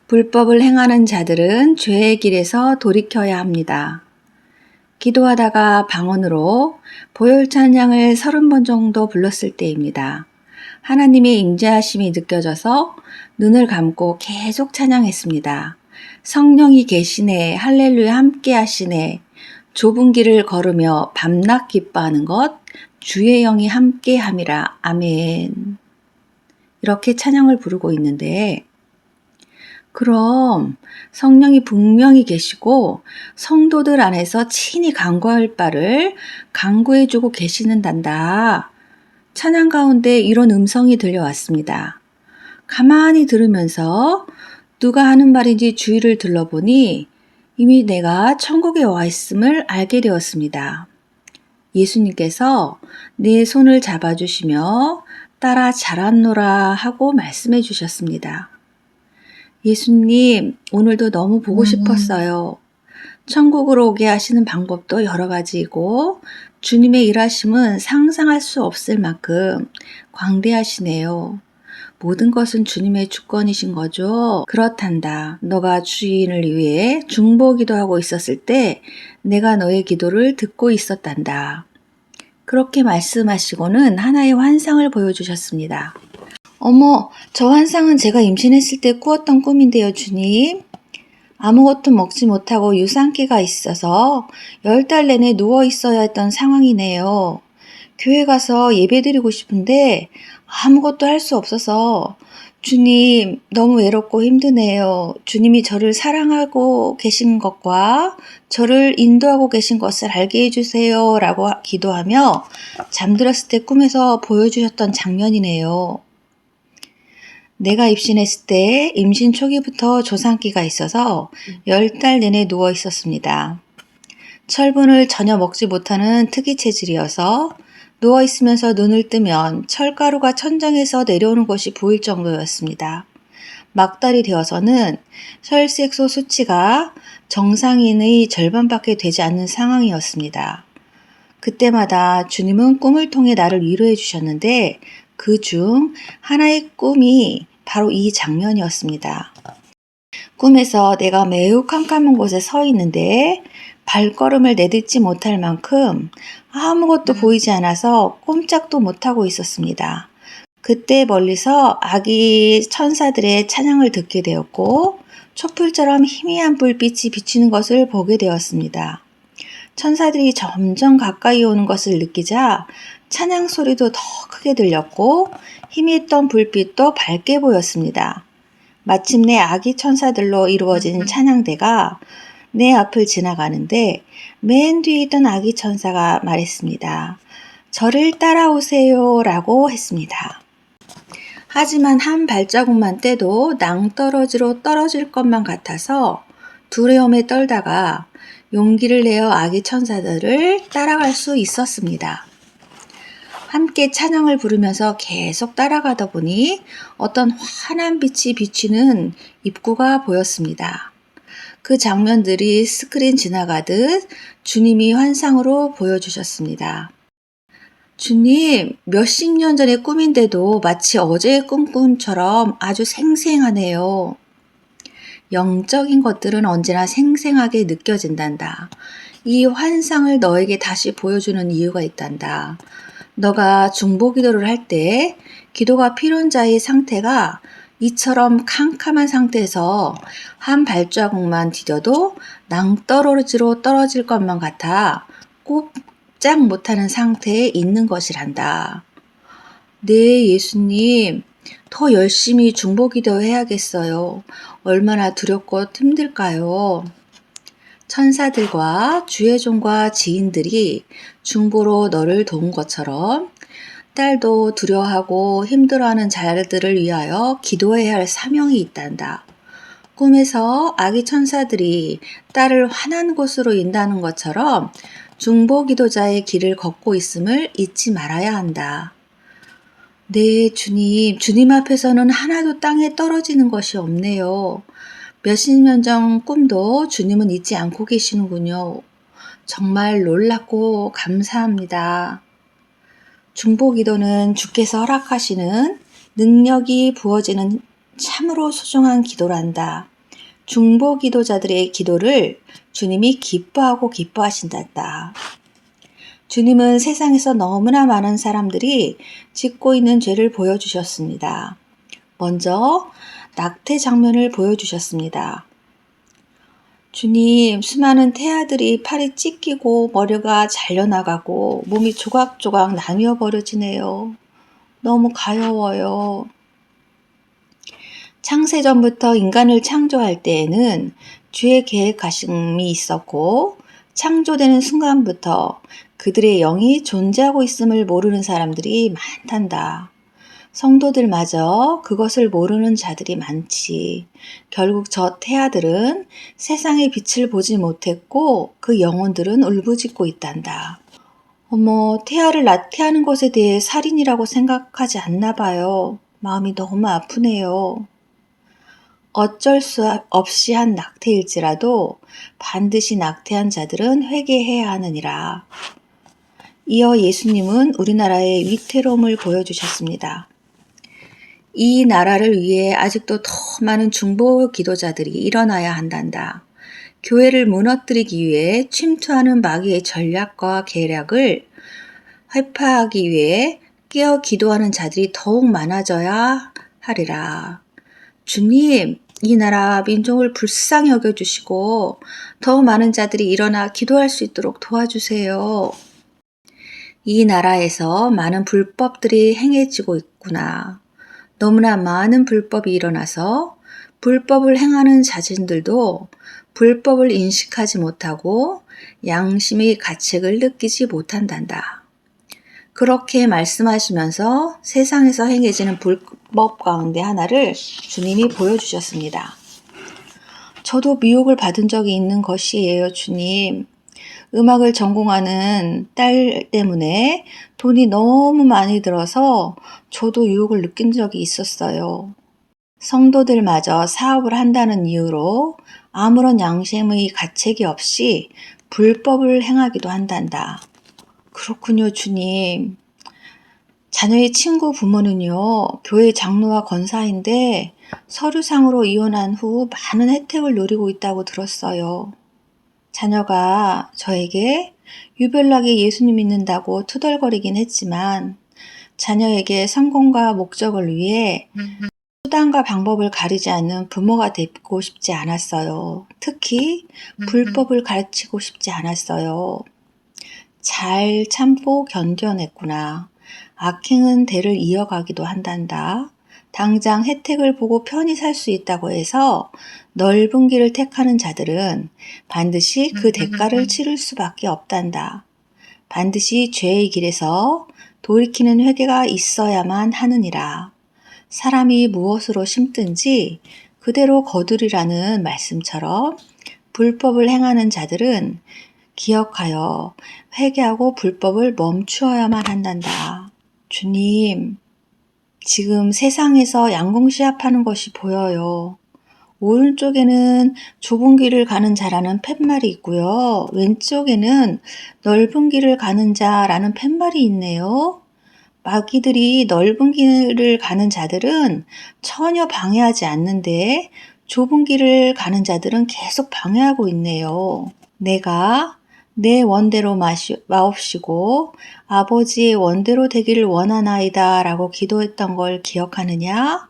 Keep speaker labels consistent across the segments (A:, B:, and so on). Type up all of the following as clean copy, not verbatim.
A: 불법을 행하는 자들은 죄의 길에서 돌이켜야 합니다. 기도하다가 방언으로 보혈 찬양을 30번 정도 불렀을 때입니다. 하나님의 임재하심이 느껴져서 눈을 감고 계속 찬양했습니다. 성령이 계시네, 할렐루야 함께 하시네, 좁은 길을 걸으며 밤낮 기뻐하는 것, 주의 영이 함께 함이라, 아멘. 이렇게 찬양을 부르고 있는데, 그럼 성령이 분명히 계시고 성도들 안에서 친히 간구할 바를 간구해주고 계시는단다. 찬양 가운데 이런 음성이 들려왔습니다. 가만히 들으면서 누가 하는 말인지 주의를 들러보니 이미 내가 천국에 와 있음을 알게 되었습니다. 예수님께서 내 손을 잡아주시며 따라 자랐노라 하고 말씀해 주셨습니다. 예수님, 오늘도 너무 보고 싶었어요. 천국으로 오게 하시는 방법도 여러 가지이고 주님의 일하심은 상상할 수 없을 만큼 광대하시네요. 모든 것은 주님의 주권이신 거죠. 그렇단다. 너가 주인을 위해 중보기도 하고 있었을 때 내가 너의 기도를 듣고 있었단다. 그렇게 말씀하시고는 하나의 환상을 보여주셨습니다. 어머, 저 환상은 제가 임신했을 때 꾸었던 꿈인데요, 주님. 아무것도 먹지 못하고 유산기가 있어서 10달 내내 누워 있어야 했던 상황이네요. 교회 가서 예배드리고 싶은데 아무것도 할 수 없어서 주님 너무 외롭고 힘드네요. 주님이 저를 사랑하고 계신 것과 저를 인도하고 계신 것을 알게 해주세요 라고 기도하며 잠들었을 때 꿈에서 보여주셨던 장면이네요. 내가 입신했을 때 임신 초기부터 조산기가 있어서 10달 내내 누워 있었습니다. 철분을 전혀 먹지 못하는 특이 체질이어서 누워 있으면서 눈을 뜨면 철가루가 천장에서 내려오는 것이 보일 정도였습니다. 막달이 되어서는 혈색소 수치가 정상인의 절반밖에 되지 않는 상황이었습니다. 그때마다 주님은 꿈을 통해 나를 위로해 주셨는데 그 중 하나의 꿈이 바로 이 장면이었습니다. 꿈에서 내가 매우 캄캄한 곳에 서 있는데 발걸음을 내딛지 못할 만큼 아무것도 보이지 않아서 꼼짝도 못하고 있었습니다. 그때 멀리서 아기 천사들의 찬양을 듣게 되었고 촛불처럼 희미한 불빛이 비치는 것을 보게 되었습니다. 천사들이 점점 가까이 오는 것을 느끼자 찬양 소리도 더 크게 들렸고 희미했던 불빛도 밝게 보였습니다. 마침내 아기 천사들로 이루어진 찬양대가 내 앞을 지나가는데 맨 뒤에 있던 아기 천사가 말했습니다. 저를 따라오세요 라고 했습니다. 하지만 한 발자국만 떼도 낭떠러지로 떨어질 것만 같아서 두려움에 떨다가 용기를 내어 아기 천사들을 따라갈 수 있었습니다. 함께 찬양을 부르면서 계속 따라가다 보니 어떤 환한 빛이 비치는 입구가 보였습니다. 그 장면들이 스크린 지나가듯 주님이 환상으로 보여주셨습니다. 주님, 몇십 년 전의 꿈인데도 마치 어제의 꿈처럼 아주 생생하네요. 영적인 것들은 언제나 생생하게 느껴진단다. 이 환상을 너에게 다시 보여주는 이유가 있단다. 너가 중보기도를 할 때 기도가 필요한 자의 상태가 이처럼 캄캄한 상태에서 한 발자국만 디뎌도 낭떠러지로 떨어질 것만 같아 꼼짝 못하는 상태에 있는 것이란다. 네, 예수님, 더 열심히 중보기도 해야겠어요. 얼마나 두렵고 힘들까요? 천사들과 주의 종과 지인들이 중보로 너를 도운 것처럼 딸도 두려워하고 힘들어하는 자들을 위하여 기도해야 할 사명이 있단다. 꿈에서 아기 천사들이 딸을 환한 곳으로 인도하는 것처럼 중보 기도자의 길을 걷고 있음을 잊지 말아야 한다. 네, 주님 앞에서는 하나도 땅에 떨어지는 것이 없네요. 몇십 년 전 꿈도 주님은 잊지 않고 계시는군요. 정말 놀랍고 감사합니다. 중보기도는 주께서 허락하시는 능력이 부어지는 참으로 소중한 기도란다. 중보 기도자들의 기도를 주님이 기뻐하신단다. 주님은 세상에서 너무나 많은 사람들이 짓고 있는 죄를 보여주셨습니다. 먼저 낙태 장면을 보여주셨습니다. 주님, 수많은 태아들이 팔이 찢기고 머리가 잘려나가고 몸이 조각조각 나뉘어 버려지네요. 너무 가여워요. 창세전부터 인간을 창조할 때에는 주의 계획하심이 있었고 창조되는 순간부터 그들의 영이 존재하고 있음을 모르는 사람들이 많단다. 성도들마저 그것을 모르는 자들이 많지. 결국 저 태아들은 세상의 빛을 보지 못했고 그 영혼들은 울부짖고 있단다. 어머, 태아를 낙태하는 것에 대해 살인이라고 생각하지 않나 봐요. 마음이 너무 아프네요. 어쩔 수 없이 한 낙태일지라도 반드시 낙태한 자들은 회개해야 하느니라. 이어 예수님은 우리나라의 위태로움을 보여주셨습니다. 이 나라를 위해 아직도 더 많은 중보 기도자들이 일어나야 한단다. 교회를 무너뜨리기 위해 침투하는 마귀의 전략과 계략을 회파하기 위해 깨어 기도하는 자들이 더욱 많아져야 하리라. 주님, 이 나라 민족을 불쌍히 여겨주시고 더 많은 자들이 일어나 기도할 수 있도록 도와주세요. 이 나라에서 많은 불법들이 행해지고 있구나. 너무나 많은 불법이 일어나서 불법을 행하는 자신들도 불법을 인식하지 못하고 양심의 가책을 느끼지 못한단다. 그렇게 말씀하시면서 세상에서 행해지는 불법 가운데 하나를 주님이 보여주셨습니다. 저도 미혹을 받은 적이 있는 것이에요, 주님. 음악을 전공하는 딸 때문에 돈이 너무 많이 들어서 저도 유혹을 느낀 적이 있었어요. 성도들마저 사업을 한다는 이유로 아무런 양심의 가책이 없이 불법을 행하기도 한단다. 그렇군요, 주님. 자녀의 친구 부모는요, 교회 장로와 권사인데 서류상으로 이혼한 후 많은 혜택을 누리고 있다고 들었어요. 자녀가 저에게 유별나게 예수님 믿는다고 투덜거리긴 했지만 자녀에게 성공과 목적을 위해 수단과 방법을 가리지 않는 부모가 되고 싶지 않았어요. 특히 불법을 가르치고 싶지 않았어요. 잘 참고 견뎌냈구나. 악행은 대를 이어가기도 한단다. 당장 혜택을 보고 편히 살 수 있다고 해서 넓은 길을 택하는 자들은 반드시 그 대가를 치를 수밖에 없단다. 반드시 죄의 길에서 돌이키는 회개가 있어야만 하느니라. 사람이 무엇으로 심든지 그대로 거두리라는 말씀처럼 불법을 행하는 자들은 기억하여 회개하고 불법을 멈추어야만 한단다. 주님, 지금 세상에서 양궁시합하는 것이 보여요. 오른쪽에는 좁은 길을 가는 자라는 팻말이 있고요. 왼쪽에는 넓은 길을 가는 자라는 팻말이 있네요. 마귀들이 넓은 길을 가는 자들은 전혀 방해하지 않는데 좁은 길을 가는 자들은 계속 방해하고 있네요. 내가 내 원대로 마옵시고 아버지의 원대로 되기를 원하나이다 라고 기도했던 걸 기억하느냐?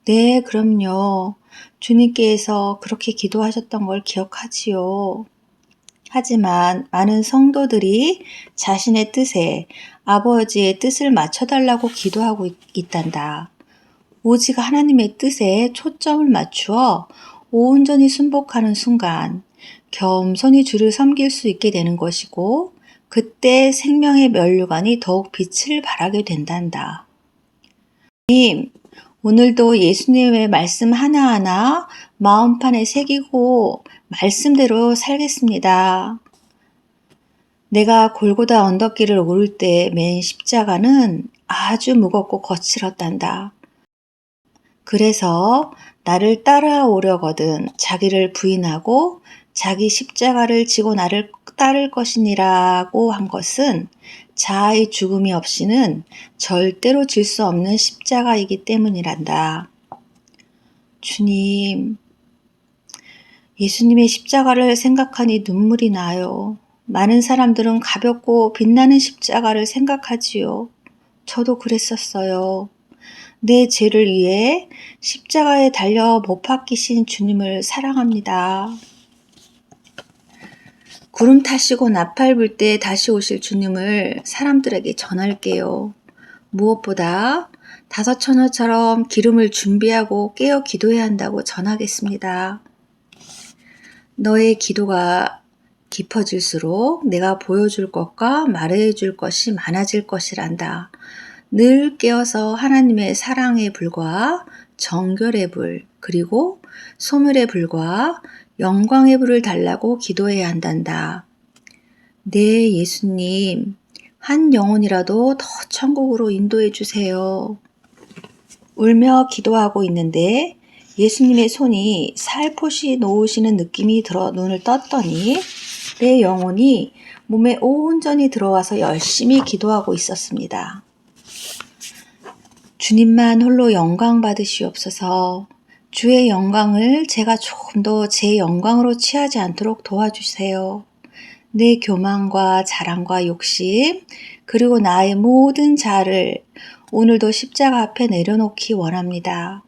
A: 네, 그럼요. 주님께서 그렇게 기도하셨던 걸 기억하지요. 하지만 많은 성도들이 자신의 뜻에 아버지의 뜻을 맞춰달라고 기도하고 있단다. 오직 하나님의 뜻에 초점을 맞추어 온전히 순복하는 순간 겸손히 주를 섬길 수 있게 되는 것이고 그때 생명의 면류관이 더욱 빛을 발하게 된단다. 주님, 오늘도 예수님의 말씀 하나하나 마음판에 새기고 말씀대로 살겠습니다. 내가 골고다 언덕길을 오를 때 맨 십자가는 아주 무겁고 거칠었단다. 그래서 나를 따라오려거든 자기를 부인하고 자기 십자가를 지고 나를 따를 것이니라고 한 것은 자아의 죽음이 없이는 절대로 질 수 없는 십자가이기 때문이란다. 주님, 예수님의 십자가를 생각하니 눈물이 나요. 많은 사람들은 가볍고 빛나는 십자가를 생각하지요. 저도 그랬었어요. 내 죄를 위해 십자가에 달려 못 박히신 주님을 사랑합니다. 구름 타시고 나팔 불 때 다시 오실 주님을 사람들에게 전할게요. 무엇보다 다섯처녀처럼 기름을 준비하고 깨어 기도해야 한다고 전하겠습니다. 너의 기도가 깊어질수록 내가 보여줄 것과 말해줄 것이 많아질 것이란다. 늘 깨어서 하나님의 사랑의 불과 정결의 불, 그리고 소멸의 불과 영광의 불을 달라고 기도해야 한단다. 네, 예수님, 한 영혼이라도 더 천국으로 인도해 주세요. 울며 기도하고 있는데 예수님의 손이 살포시 놓으시는 느낌이 들어 눈을 떴더니 내 영혼이 몸에 온전히 들어와서 열심히 기도하고 있었습니다. 주님만 홀로 영광 받으시옵소서. 주의 영광을 제가 조금 더 제 영광으로 취하지 않도록 도와주세요. 내 교만과 자랑과 욕심, 그리고 나의 모든 자아를 오늘도 십자가 앞에 내려놓기 원합니다.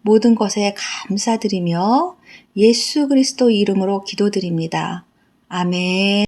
A: 모든 것에 감사드리며 예수 그리스도 이름으로 기도드립니다. 아멘.